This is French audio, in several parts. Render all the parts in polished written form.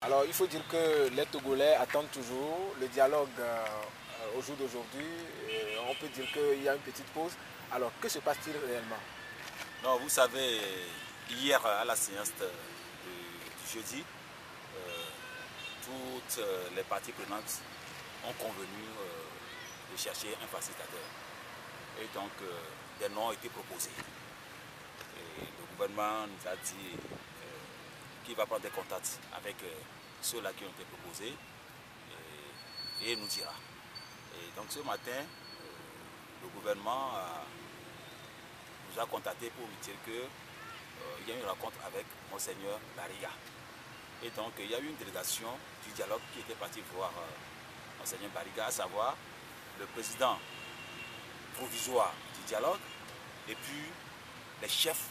Alors, il faut dire que les Togolais attendent toujours le dialogue au jour d'aujourd'hui. On peut dire qu'il y a une petite pause. Alors, que se passe-t-il réellement? Non, vous savez, hier à la séance du jeudi, toutes les parties prenantes ont convenu de chercher un facilitateur. Et donc, des noms ont été proposés. Et le gouvernement nous a dit qu'il va prendre des contacts avec ceux-là qui ont été proposés et nous dira. Et donc ce matin, le gouvernement nous a contactés pour nous dire qu'il y a eu une rencontre avec Monseigneur Bariga. Et donc il y a eu une délégation du dialogue qui était partie voir Monseigneur Bariga, à savoir le président provisoire du dialogue et puis les chefs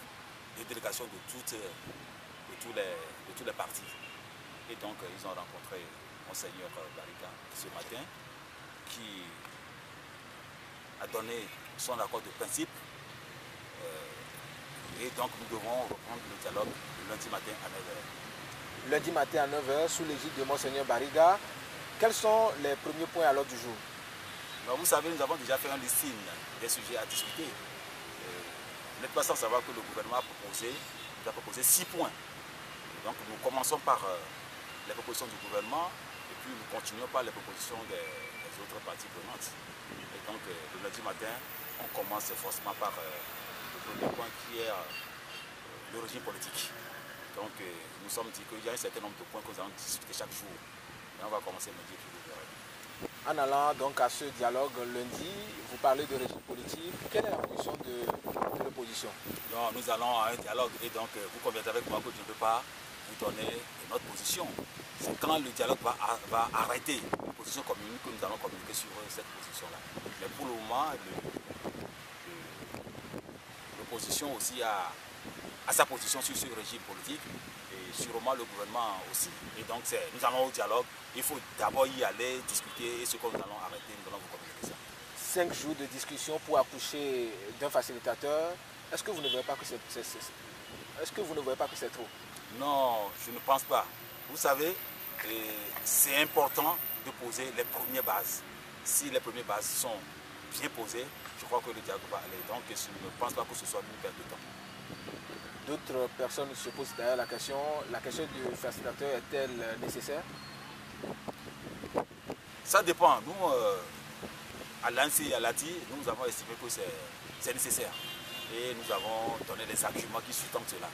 de délégation de tous les partis. Et donc ils ont rencontré Monseigneur Bariga ce matin qui a donné son accord de principe. Et donc nous devons reprendre le dialogue le lundi matin à 9h. Lundi matin à 9h, sous l'égide de Monseigneur Bariga, quels sont les premiers points à l'ordre du jour? Alors, vous savez, nous avons déjà fait un listing des sujets à discuter. Vous n'êtes pas sans savoir que le gouvernement nous a proposé 6 points. Et donc nous commençons par les propositions du gouvernement et puis nous continuons par les propositions des autres parties prenantes. Et donc le lundi matin, on commence forcément par le premier point qui est le régime politique. Donc nous sommes dit qu'il y a un certain nombre de points que nous allons discuter chaque jour. Et on va commencer lundi et puis le mercredi. En allant donc à ce dialogue lundi, vous parlez de régime politique. Quelle est la position de l'opposition? Non, nous allons à un dialogue et donc vous conviendrez avec moi que je ne peux pas vous donner notre position. C'est quand le dialogue va arrêter une position commune que nous allons communiquer sur cette position-là. Mais pour le moment, l'opposition aussi a sa position sur ce régime politique et sûrement le gouvernement aussi. Et donc nous allons au dialogue, il faut d'abord y aller, discuter et ce que nous allons arrêter, nous allons vous communiquer ça. 5 jours de discussion pour accoucher d'un facilitateur. Est-ce que vous ne voyez pas que c'est trop? Non, je ne pense pas. Vous savez, c'est important de poser les premières bases. Si les premières bases sont bien posées, je crois que le dialogue va aller. Donc je ne pense pas que ce soit une perte de temps. D'autres personnes se posent d'ailleurs la question du facilitateur est-elle nécessaire? Ça dépend. Nous, à l'ANSI et à l'ATI, nous avons estimé que c'est nécessaire. Et nous avons donné les arguments qui sous-tendent cela.